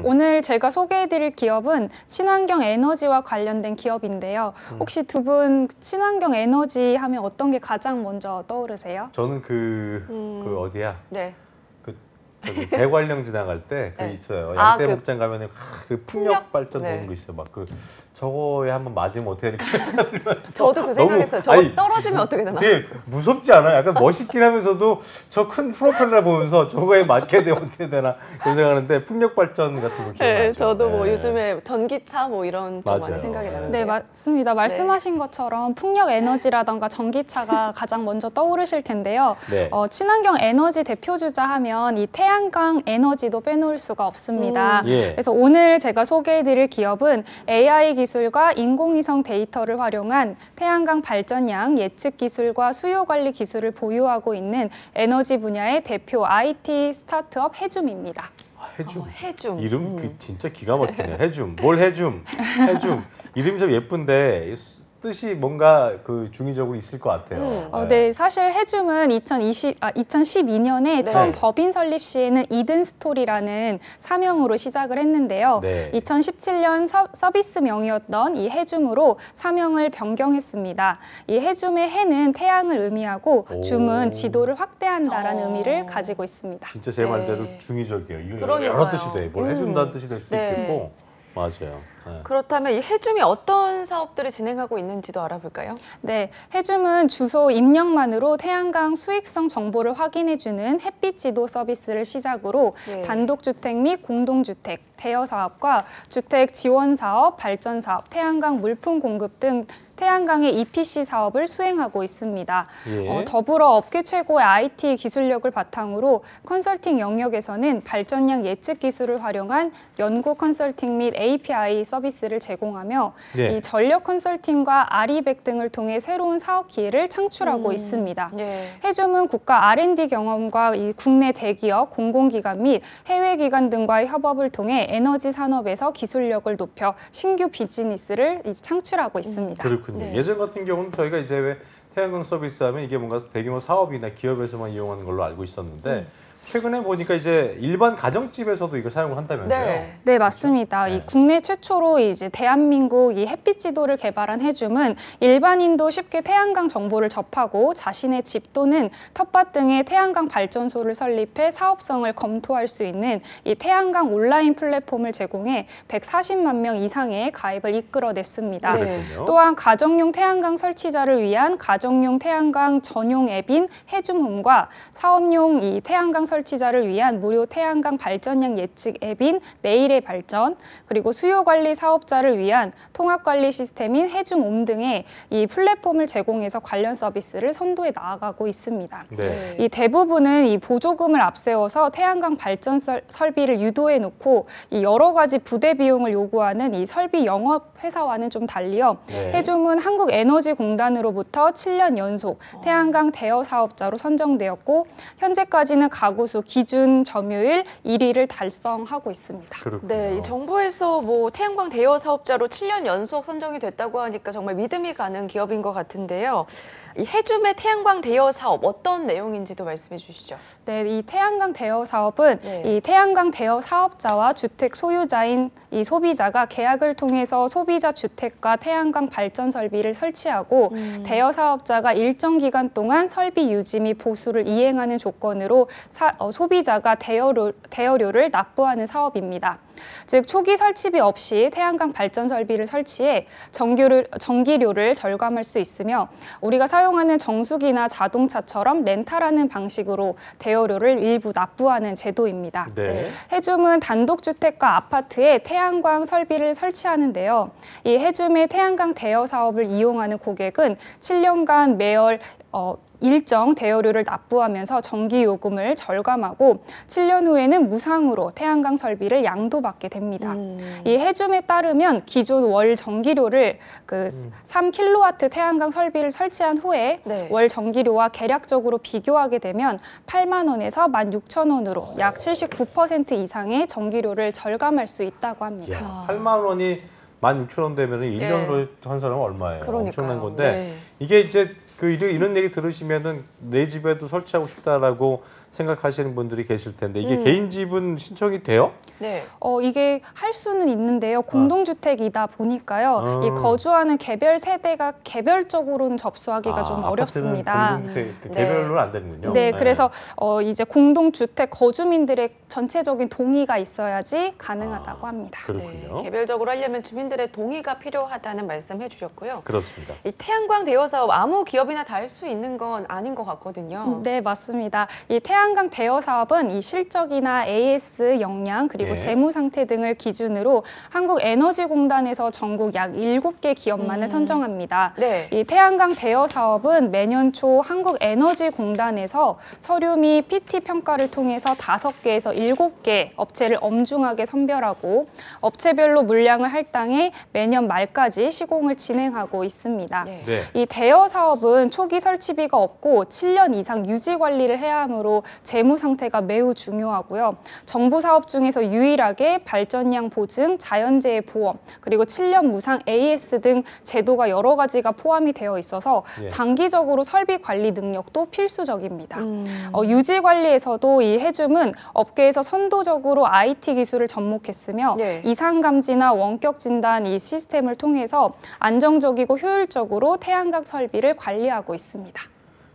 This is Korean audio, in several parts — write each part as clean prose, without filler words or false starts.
오늘 제가 소개해드릴 기업은 친환경 에너지와 관련된 기업인데요. 혹시 두 분 친환경 에너지 하면 어떤 게 가장 먼저 떠오르세요? 저는 그 어디야? 네. 저기 대관령 지나갈 때 그 네. 있어요. 아, 양떼 목장 가면은 그 풍력 발전 네. 도는 거 있어요. 막 그 저거에 한번 맞으면 어떻게 이렇게 저도 그 생각했어요. 저 떨어지면 어떻게 되나? 되게 무섭지 않아요? 약간 멋있긴 하면서도 저 큰 프로펠러 보면서 저거에 맞게 되면 어떻게 되나 그런 생각하는데 풍력 발전 같은 거 기억나죠? 네, 저도 뭐 네. 요즘에 전기차 뭐 이런 쪽 많이 맞아요. 생각이 나는데. 네, 맞습니다. 말씀하신 것처럼 풍력 에너지라던가 전기차가 가장 먼저 떠오르실 텐데요. 네. 친환경 에너지 대표주자 하면 이 태양광 에너지도 빼놓을 수가 없습니다. 예. 그래서 오늘 제가 소개해드릴 기업은 AI 기술과 인공위성 데이터를 활용한 태양광 발전량 예측 기술과 수요 관리 기술을 보유하고 있는 에너지 분야의 대표 IT 스타트업 해줌입니다. 해줌. 해줌. 이름 그 진짜 기가 막히네. 해줌. 뭘 해줌? 해줌. 이름이 좀 예쁜데 뜻이 뭔가 그 중의적으로 있을 것 같아요. 네, 사실 해줌은 2012년에 처음 법인 설립 시에는 이든 스토리라는 사명으로 시작을 했는데요. 네. 2017년 서비스명이었던 이 해줌으로 사명을 변경했습니다. 이 해줌의 해는 태양을 의미하고 줌은 지도를 확대한다라는 의미를 가지고 있습니다. 진짜 제 말대로 중의적이에요. 이거 그러니까요. 여러 뜻이 돼. 뭘 해준다는 뜻이 될 수도 네. 있겠고. 맞아요. 네. 그렇다면 이 해줌이 어떤 사업들을 진행하고 있는지도 알아볼까요? 네, 해줌은 주소 입력만으로 태양광 수익성 정보를 확인해주는 햇빛 지도 서비스를 시작으로 네. 단독주택 및 공동주택, 대여 사업과 주택 지원 사업, 발전 사업, 태양광 물품 공급 등 태양광의 EPC 사업을 수행하고 있습니다. 예. 더불어 업계 최고의 IT 기술력을 바탕으로 컨설팅 영역에서는 발전량 예측 기술을 활용한 연구 컨설팅 및 API 서비스를 제공하며 네. 이 전력 컨설팅과 아리백 등을 통해 새로운 사업 기회를 창출하고 있습니다. 네. 해줌은 국가 R&D 경험과 이 국내 대기업, 공공기관 및 해외 기관 등과의 협업을 통해 에너지 산업에서 기술력을 높여 신규 비즈니스를 창출하고 있습니다. 그렇군요. 네. 예전 같은 경우는 저희가 이제 왜 태양광 서비스 하면 이게 뭔가 대규모 사업이나 기업에서만 이용하는 걸로 알고 있었는데 최근에 보니까 이제 일반 가정집에서도 이거 사용을 한다면서요? 네. 네, 맞습니다. 네. 이 국내 최초로 이제 대한민국 이 햇빛 지도를 개발한 해줌은 일반인도 쉽게 태양광 정보를 접하고 자신의 집 또는 텃밭 등의 태양광 발전소를 설립해 사업성을 검토할 수 있는 이 태양광 온라인 플랫폼을 제공해 140만 명 이상의 가입을 이끌어냈습니다. 네. 그랬군요. 또한 가정용 태양광 설치자를 위한 가정용 태양광 전용 앱인 해줌홈과 사업용 이 태양광 설치자를 위한 무료 태양광 발전량 예측 앱인 내일의 발전, 그리고 수요 관리 사업자를 위한 통합 관리 시스템인 해줌홈 등의 이 플랫폼을 제공해서 관련 서비스를 선도해 나아가고 있습니다. 네. 이 대부분은 이 보조금을 앞세워서 태양광 발전 설비를 유도해 놓고 이 여러 가지 부대 비용을 요구하는 이 설비 영업 회사와는 좀 달리요. 네. 해줌은 한국에너지공단으로부터 7년 연속 태양광 대여 사업자로 선정되었고 현재까지는 가구수 기준 점유율 1위를 달성하고 있습니다. 그렇군요. 네, 이 정부에서 뭐 태양광 대여 사업자로 7년 연속 선정이 됐다고 하니까 정말 믿음이 가는 기업인 것 같은데요. 이 해줌의 태양광 대여 사업 어떤 내용인지도 말씀해 주시죠. 네, 이 태양광 대여 사업은 네. 이 태양광 대여 사업자와 주택 소유자인 이 소비자가 계약을 통해서 소비자 주택과 태양광 발전 설비를 설치하고 대여 사업자가 일정 기간 동안 설비 유지 및 보수를 이행하는 조건으로 소비자가 대여료를 납부하는 사업입니다. 즉 초기 설치비 없이 태양광 발전 설비를 설치해 전기료를 절감할 수 있으며 우리가 사용하는 정수기나 자동차처럼 렌탈하는 방식으로 대여료를 일부 납부하는 제도입니다. 네. 해줌은 단독주택과 아파트에 태양광 설비를 설치하는데요. 이 해줌의 태양광 대여 사업을 이용하는 고객은 7년간 매월 일정 대여료를 납부하면서 전기요금을 절감하고 7년 후에는 무상으로 태양광 설비를 양도받게 됩니다. 이 해줌에 따르면 기존 월 전기료를 3kW 태양광 설비를 설치한 후에 네. 월 전기료와 계략적으로 비교하게 되면 8만 원에서 16,000원으로 약 79% 이상의 전기료를 절감할 수 있다고 합니다. 야, 8만 원이 16,000원 되면 1년으로 한 사람은 얼마예요? 그러니까요. 엄청난 건데 네. 이게 이제 이런 얘기 들으시면은 내 집에도 설치하고 싶다라고 생각하시는 분들이 계실 텐데 이게 개인 지분 신청이 돼요? 네. 이게 할 수는 있는데요. 공동주택이다 보니까요. 이 거주하는 개별 세대가 개별적으로는 접수하기가 좀 아파트는 어렵습니다. 공동주택 네. 개별로는 안 되는군요. 네, 그래서 이제 공동주택 거주민들의 전체적인 동의가 있어야지 가능하다고 합니다. 그렇군요. 네, 개별적으로 하려면 주민들의 동의가 필요하다는 말씀해 주셨고요. 그렇습니다. 이 태양광 대여 사업 아무 기업이나 다 할 수 있는 건 아닌 것 같거든요. 네, 맞습니다. 이 태양광 대여 사업은 이 실적이나 AS 역량 그리고 예. 재무 상태 등을 기준으로 한국에너지공단에서 전국 약 7개 기업만을 선정합니다. 네. 이 태양광 대여 사업은 매년 초 한국에너지공단에서 서류 및 PT 평가를 통해서 5개에서 7개 업체를 엄중하게 선별하고 업체별로 물량을 할당해 매년 말까지 시공을 진행하고 있습니다. 네. 네. 이 대여 사업은 초기 설치비가 없고 7년 이상 유지 관리를 해야 하므로 재무 상태가 매우 중요하고요. 정부 사업 중에서 유일하게 발전량 보증, 자연재해 보험, 그리고 7년 무상 AS 등 제도가 여러 가지가 포함이 되어 있어서 예. 장기적으로 설비 관리 능력도 필수적입니다. 유지 관리에서도 이 해줌은 업계에서 선도적으로 IT 기술을 접목했으며 네. 이상 감지나 원격 진단 이 시스템을 통해서 안정적이고 효율적으로 태양광 설비를 관리하고 있습니다.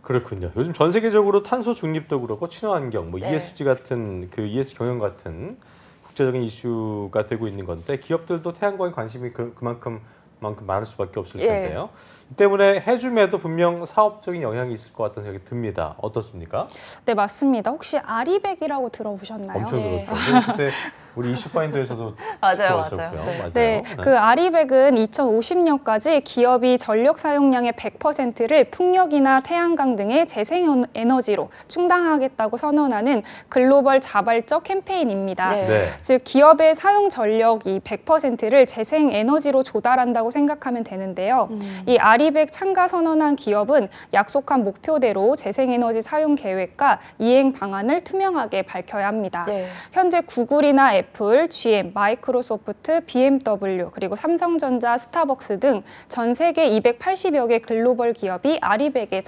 그렇군요. 요즘 전 세계적으로 탄소 중립도 그렇고 친환경, 네. ESG 같은 ES 경영 같은 국제적인 이슈가 되고 있는 건데 기업들도 태양광에 관심이 그만큼 많을 수밖에 없을 예. 텐데요. 이 때문에 해줌에도 분명 사업적인 영향이 있을 것 같다는 생각이 듭니다. 어떻습니까? 네, 맞습니다. 혹시 아리백이라고 들어보셨나요? 엄청 예. 들었죠. 그때 우리 이슈파인더에서도 맞아요, 들어왔었고요. 맞아요. 네. 네, 그 아리백은 2050년까지 기업이 전력 사용량의 100%를 풍력이나 태양광 등의 재생에너지로 충당하겠다고 선언하는 글로벌 자발적 캠페인입니다. 네. 네. 즉 기업의 사용 전력 이 100%를 재생에너지로 조달한다고 생각하면 되는데요. 이 아리백 참가 선언한 기업은 약속한 목표대로 재생에너지 사용 계획과 이행 방안을 투명하게 밝혀야 합니다. 네. 현재 구글이나 애플, GM, 마이크로소프트, BMW, 그리고 삼성전자, 스타벅스 등 전 세계 280여 개 글로벌 기업이 아리백에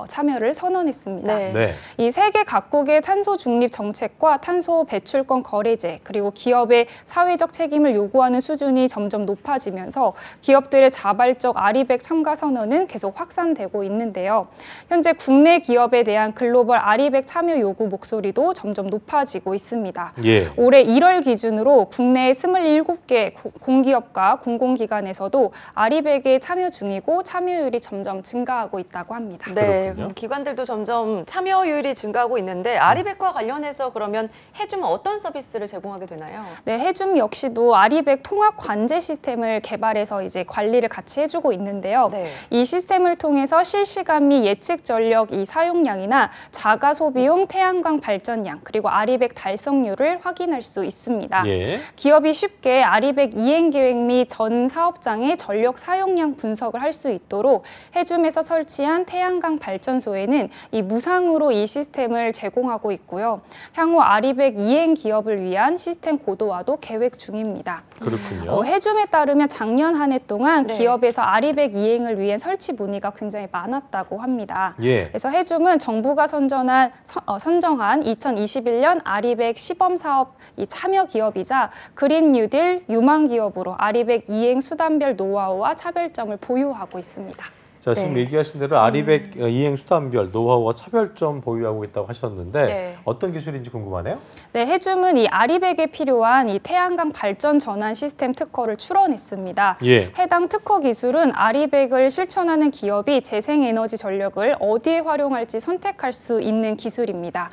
참여를 선언했습니다. 네. 네. 이 세계 각국의 탄소 중립 정책과 탄소 배출권 거래제 그리고 기업의 사회적 책임을 요구하는 수준이 점점 높아지면서 기업들의 자발적 아리백 참가 선언은 계속 확산되고 있는데요. 현재 국내 기업에 대한 글로벌 아리백 참여 요구 목소리도 점점 높아지고 있습니다. 예. 올해 1월 기준으로 국내 27개 공기업과 공공기관에서도 아리백에 참여 중이고 참여율이 점점 증가하고 있다고 합니다. 네, 그렇군요. 그럼 기관들도 점점 참여율이 증가하고 있는데 아리백과 관련해서 그러면 해줌은 어떤 서비스를 제공하게 되나요? 네, 해줌 역시도 아리백 통합 관제 시스템을 개발해서 이제 관리를 같이 해주고 있는데요. 네. 이 시스템을 통해서 실시간 및 예측 전력 이 사용량이나 자가 소비용 태양광 발전량 그리고 아리백 달성률을 확인할 수 있습니다. 예. 기업이 쉽게 아리백 이행 계획 및 전 사업장의 전력 사용량 분석을 할 수 있도록 해줌에서 설치한 태양광 발전소에는 이 무상으로 이 시스템을 제공하고 있고요. 향후 아리백 이행 기업을 위한 시스템 고도화도 계획 중입니다. 그렇군요. 해줌에 따르면 작년 한 해 동안 네. 기업에서 아리백 이행을 위한 설치 문의가 굉장히 많았다고 합니다. 예. 그래서 해줌은 정부가 선정한 2021년 아리백 시범 사업 이 참여 기업이자 그린 뉴딜 유망 기업으로 아리백 이행 수단별 노하우와 차별점을 보유하고 있습니다. 자, 지금 네. 얘기하신 대로 아리백 이행 수단별 노하우와 차별점 보유하고 있다고 하셨는데 네. 어떤 기술인지 궁금하네요. 네, 해줌은 이 아리백에 필요한 이 태양광 발전 전환 시스템 특허를 출원했습니다. 예. 해당 특허 기술은 아리백을 실천하는 기업이 재생에너지 전력을 어디에 활용할지 선택할 수 있는 기술입니다.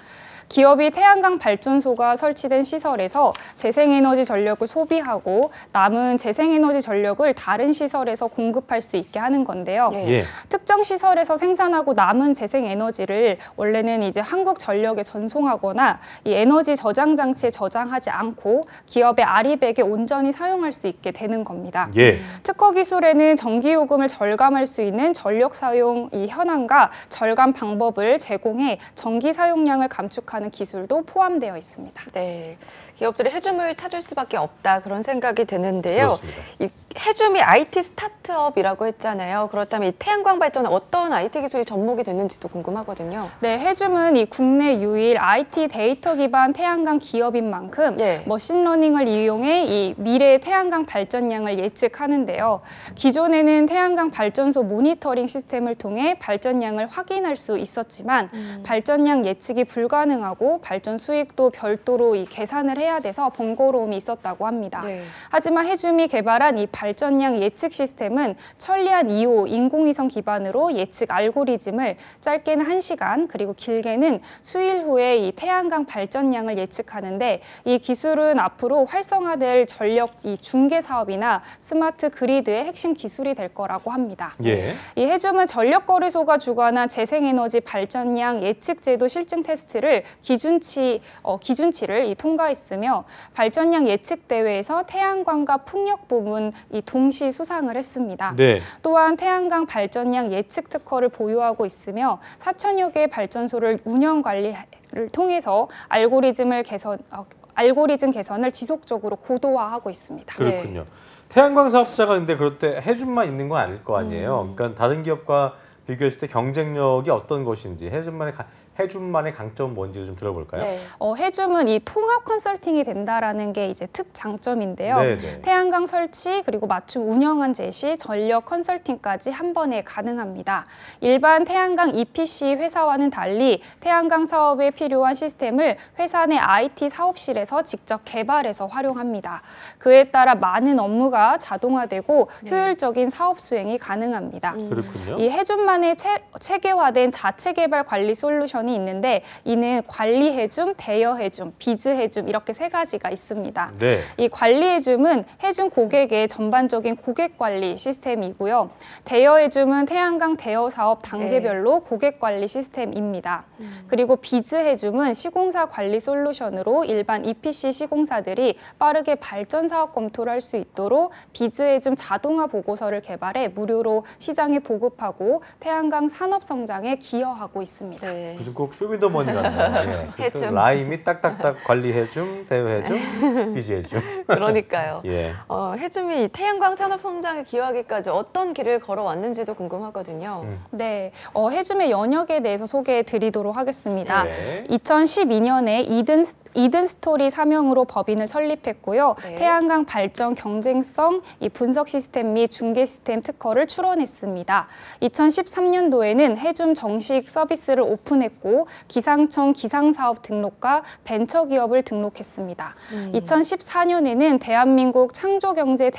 기업이 태양광 발전소가 설치된 시설에서 재생에너지 전력을 소비하고 남은 재생에너지 전력을 다른 시설에서 공급할 수 있게 하는 건데요. 네. 예. 특정 시설에서 생산하고 남은 재생에너지를 원래는 이제 한국전력에 전송하거나 이 에너지 저장 장치에 저장하지 않고 기업의 아리백에 온전히 사용할 수 있게 되는 겁니다. 예. 특허 기술에는 전기요금을 절감할 수 있는 전력 사용 이 현황과 절감 방법을 제공해 전기 사용량을 감축하는 예측하는 기술도 포함되어 있습니다. 네, 기업들이 해줌을 찾을 수밖에 없다 그런 생각이 드는데요. 그렇습니다. 이 해줌이 IT 스타트업이라고 했잖아요. 그렇다면 이 태양광 발전에 어떤 IT 기술이 접목이 됐는지도 궁금하거든요. 네, 해줌은 이 국내 유일 IT 데이터 기반 태양광 기업인 만큼 예. 머신러닝을 이용해 이 미래의 태양광 발전량을 예측하는데요. 기존에는 태양광 발전소 모니터링 시스템을 통해 발전량을 확인할 수 있었지만 발전량 예측이 불가능하고 발전 수익도 별도로 이 계산을 해야 돼서 번거로움이 있었다고 합니다. 네. 하지만 해줌이 개발한 이 발전량 예측 시스템은 천리안 2호 인공위성 기반으로 예측 알고리즘을 짧게는 1시간 그리고 길게는 수일 후에 이 태양광 발전량을 예측하는데 이 기술은 앞으로 활성화될 전력 이 중개 사업이나 스마트 그리드의 핵심 기술이 될 거라고 합니다. 예. 이 해줌은 전력거래소가 주관한 재생에너지 발전량 예측제도 실증 테스트를 기준치를 통과했으며 발전량 예측 대회에서 태양광과 풍력 부문 이 동시 수상을 했습니다. 네. 또한 태양광 발전량 예측 특허를 보유하고 있으며 4천여 개의 발전소를 운영 관리를 통해서 알고리즘 개선을 지속적으로 고도화하고 있습니다. 그렇군요. 태양광 사업자가 근데 그럴 때 해줌만 있는 건 아닐 거 아니에요. 그러니까 다른 기업과 비교했을 때 경쟁력이 어떤 것인지 해줌만의 강점은 뭔지 좀 들어볼까요? 네. 해줌은 이 통합 컨설팅이 된다라는 게 이제 특장점인데요. 네네. 태양광 설치 그리고 맞춤 운영안 제시, 전력 컨설팅까지 한 번에 가능합니다. 일반 태양광 EPC 회사와는 달리 태양광 사업에 필요한 시스템을 회사 내 IT 사업실에서 직접 개발해서 활용합니다. 그에 따라 많은 업무가 자동화되고 효율적인 사업 수행이 가능합니다. 그렇군요. 이 해줌만의 체계화된 자체 개발 관리 솔루션이 있는데 이는 관리 해줌, 대여 해줌, 비즈 해줌 이렇게 세 가지가 있습니다. 네. 이 관리 해줌은 해줌 고객의 전반적인 고객 관리 시스템이고요. 대여 해줌은 태양광 대여 사업 단계별로 고객 관리 시스템입니다. 그리고 비즈 해줌은 시공사 관리 솔루션으로 일반 EPC 시공사들이 빠르게 발전 사업 검토를 할 수 있도록 비즈 해줌 자동화 보고서를 개발해 무료로 시장에 보급하고 태양광 산업 성장에 기여하고 있습니다. 네. 무슨 꼭 쇼미더머니 같네요. 예. 해줌. 라임이 딱딱딱 관리해줌, 대여해줌, 비지해줌. 그러니까요. 예. 해줌이 태양광 산업 성장에 기여하기까지 어떤 길을 걸어왔는지도 궁금하거든요. 네, 해줌의 연역에 대해서 소개해 드리도록 하겠습니다. 네. 2012년에 이든 스토리 사명으로 법인을 설립했고요. 네. 태양광 발전 경쟁성 이 분석 시스템 및 중개 시스템 특허를 출원했습니다. 2013년도에는 해줌 정식 서비스를 오픈했고 기상청 기상사업 등록과 벤처기업을 등록했습니다. 2014년에는 대한민국 창조경제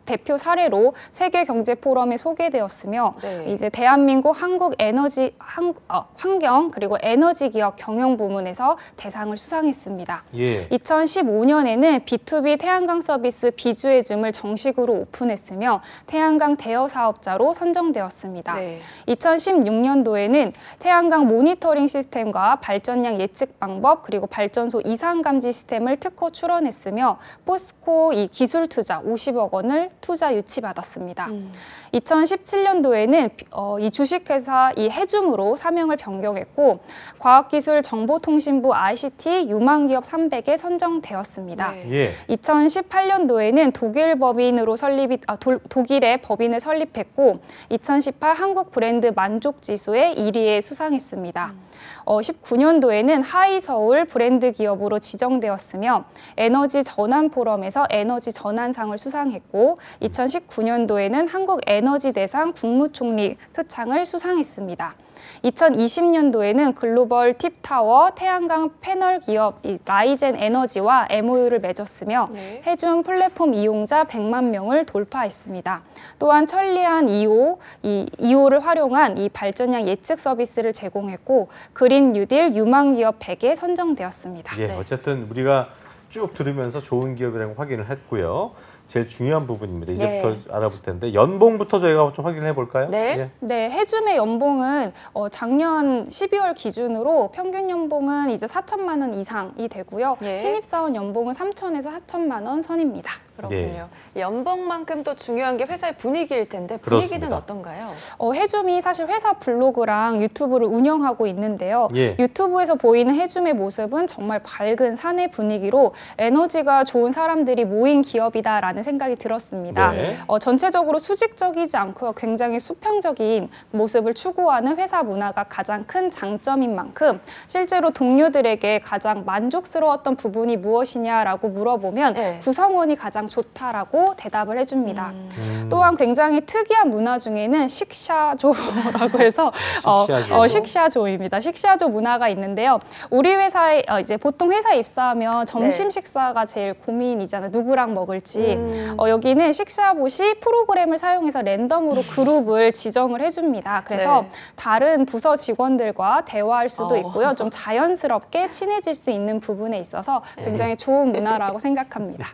대표 사례로 세계경제포럼에 소개되었으며 네. 이제 대한민국 환경 그리고 에너지기업 경영 부문에서 대상을 수상했습니다. 예. 2015년에는 B2B 태양광 서비스 비주해줌을 정식으로 오픈했으며 태양광 대여 사업자로 선정되었습니다. 네. 2016년도에는 태양광 모니터링 시스템과 발전량 예측 방법 그리고 발전소 이상 감지 시스템을 특허 출원했으며 포스코 이 기술 투자 50억 원을 투자 유치받았습니다. 2017년도에는 이 주식회사 이 해줌으로 사명을 변경했고 과학기술정보통신부 ICT 유망기업 300에 선정되었습니다. 네. 예. 2018년도에는 독일의 법인을 설립했고 2018 한국 브랜드 만족지수의 1위에 수상했습니다. 19년도에는 하이서울 브랜드 기업으로 지정되었으며 에너지 전환 포럼에서 에너지 전환상을 수상했고 2019년도에는 한국 에너지 대상 국무총리 표창을 수상했습니다. 2020년도에는 글로벌 팁타워 태양광 패널 기업 라이젠 에너지와 MOU를 맺었으며 네. 해줌 플랫폼 이용자 100만 명을 돌파했습니다. 또한 천리안 2호를 활용한 이 발전량 예측 서비스를 제공했고 그린 뉴딜 유망 기업 100에 선정되었습니다. 예. 네. 어쨌든 우리가 쭉 들으면서 좋은 기업이라는 걸 확인을 했고요. 제일 중요한 부분입니다. 네. 이제부터 알아볼 텐데 연봉부터 저희가 좀 확인해 볼까요? 네. 예. 네, 해줌의 연봉은 작년 12월 기준으로 평균 연봉은 이제 4천만 원 이상이 되고요. 예. 신입사원 연봉은 3천에서 4천만 원 선입니다. 그렇군요. 연봉만큼 또 중요한 게 회사의 분위기일 텐데 분위기는 그렇습니다. 어떤가요? 해줌이 사실 회사 블로그랑 유튜브를 운영하고 있는데요. 예. 유튜브에서 보이는 해줌의 모습은 정말 밝은 사내 분위기로 에너지가 좋은 사람들이 모인 기업이다라는 생각이 들었습니다. 네. 전체적으로 수직적이지 않고요. 굉장히 수평적인 모습을 추구하는 회사 문화가 가장 큰 장점인 만큼 실제로 동료들에게 가장 만족스러웠던 부분이 무엇이냐라고 물어보면 네. 구성원이 가장 좋다라고 대답을 해줍니다. 또한 굉장히 특이한 문화 중에는 식샤조라고 해서 식샤조. 식샤조입니다. 식샤조 문화가 있는데요. 우리 회사에 이제 보통 회사 입사하면 점심 네. 식사가 제일 고민이잖아요. 누구랑 먹을지. 여기는 식샤봇이 프로그램을 사용해서 랜덤으로 그룹을 지정을 해줍니다. 그래서 네. 다른 부서 직원들과 대화할 수도 있고요. 좀 자연스럽게 친해질 수 있는 부분에 있어서 굉장히 좋은 문화라고 생각합니다.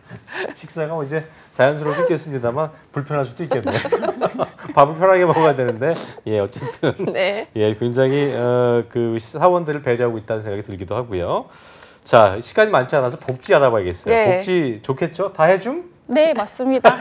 식사가 뭐 이제 자연스럽게 있겠습니다만 불편할 수도 있겠네요. 밥을 편하게 먹어야 되는데 예 어쨌든 네. 예 굉장히 그 사원들을 배려하고 있다는 생각이 들기도 하고요. 자 시간이 많지 않아서 복지 알아봐야겠어요. 네. 복지 좋겠죠? 다 해줌? 네, 맞습니다.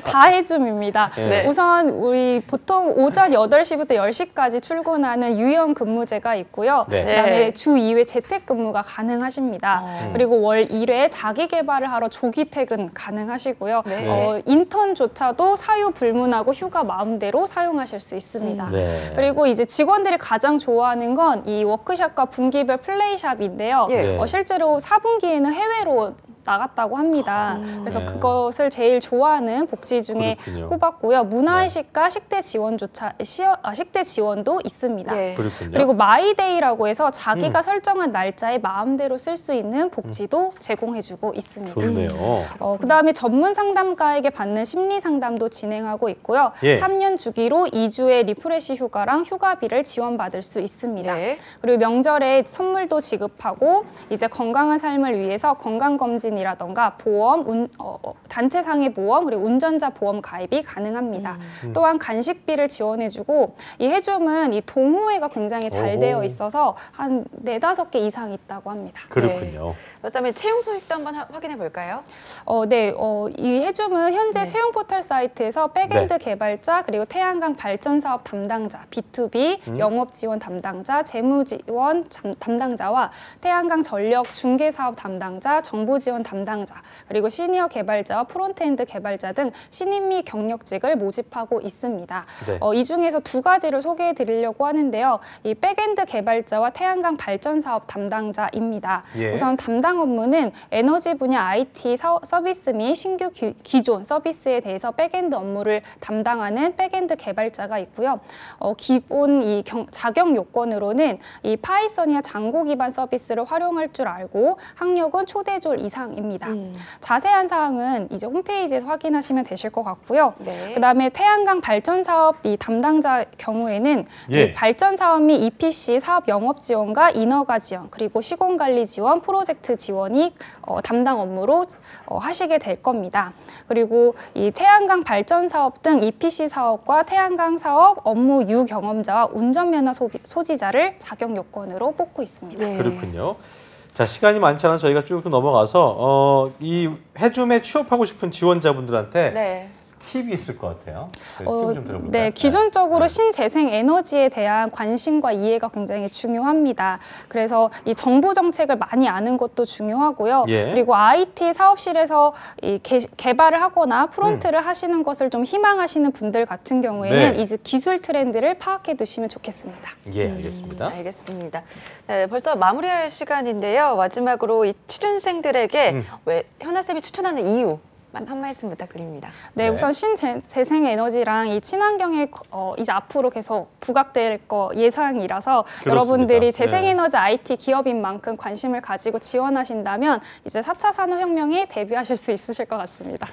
다 해줌입니다. 네. 우선 우리 보통 오전 8시부터 10시까지 출근하는 유연 근무제가 있고요. 네. 그다음에 주 2회 재택근무가 가능하십니다. 그리고 월 1회 자기 개발을 하러 조기 퇴근 가능하시고요. 네. 인턴조차도 사유 불문하고 휴가 마음대로 사용하실 수 있습니다. 네. 그리고 이제 직원들이 가장 좋아하는 건 이 워크샵과 분기별 플레이샵인데요. 예. 실제로 4분기에는 해외로 나갔다고 합니다. 그래서 네. 그것을 제일 좋아하는 복지 중에 그렇군요. 꼽았고요. 문화회식과 식대 식대 지원도 있습니다. 네. 그렇군요. 그리고 마이데이라고 해서 자기가 설정한 날짜에 마음대로 쓸 수 있는 복지도 제공해주고 있습니다. 좋네요. 그다음에 전문 상담가에게 받는 심리 상담도 진행하고 있고요. 예. 3년 주기로 2주의 리프레시 휴가랑 휴가비를 지원받을 수 있습니다. 네. 그리고 명절에 선물도 지급하고 이제 건강한 삶을 위해서 건강검진이라던가 보험, 단체상해 보험 그리고 운전자 보험 가입이 가능합니다. 또한 간식비를 지원해주고 이 해줌은 이 동호회가 굉장히 잘 오호. 되어 있어서 한 4-5개 이상 있다고 합니다. 그렇군요. 그렇다면 채용 소식도 한번 확인해 볼까요? 이 해줌은 현재 네. 채용 포털 사이트에서 백엔드 네. 개발자 그리고 태양광 발전 사업 담당자, B2B 영업 지원 담당자, 재무 지원 담당자와 태양광 전력 중개 사업 담당자, 정부 지원 담당자, 그리고 시니어 개발자와 프론트엔드 개발자 등 신입 경력직을 모집하고 있습니다. 네. 이 중에서 2가지를 소개해 드리려고 하는데요. 이 백엔드 개발자와 태양광 발전 사업 담당자입니다. 예. 우선 담당 업무는 에너지 분야 IT 서비스 및 신규 기존 서비스에 대해서 백엔드 업무를 담당하는 백엔드 개발자가 있고요. 기본 이 자격 요건으로는 이 파이썬이나 장고 기반 서비스를 활용할 줄 알고 학력은 초대졸 이상입니다. 자세한 사항은 이제 홈페이지에서 확인하시면 되실 것 같고요. 네. 그다음에 태양광 발전 사업 이 담당자 경우에는 예. 이 발전 사업 및 EPC 사업 영업 지원과 인허가 지원 그리고 시공 관리 지원, 프로젝트 지원이 담당 업무로 하시게 될 겁니다. 그리고 이 태양광 발전 사업 등 EPC 사업과 태양광 사업 업무 유경험자와 운전면허 소지자를 자격 요건으로 뽑고 있습니다. 네. 그렇군요. 자 시간이 많지 않아서 저희가 쭉 넘어가서 이 해줌에 취업하고 싶은 지원자분들한테 네. 팁이 있을 것 같아요. 팁을 좀 들어볼까요? 네, 기존적으로 네. 신재생 에너지에 대한 관심과 이해가 굉장히 중요합니다. 그래서 이 정부 정책을 많이 아는 것도 중요하고요. 예. 그리고 IT 사업실에서 이 개발을 하거나 프론트를 하시는 것을 좀 희망하시는 분들 같은 경우에는 네. 이제 기술 트렌드를 파악해 두시면 좋겠습니다. 예, 알겠습니다. 알겠습니다. 네, 벌써 마무리할 시간인데요. 마지막으로 이 취준생들에게 왜 현아쌤이 추천하는 이유 한 말씀 부탁드립니다. 네, 네. 우선 신재생 에너지랑 이 친환경에 이제 앞으로 계속 부각될 거 예상이라서 그렇습니다. 여러분들이 재생 네. 에너지 IT 기업인 만큼 관심을 가지고 지원하신다면 이제 4차 산업혁명에 대비하실 수 있으실 것 같습니다.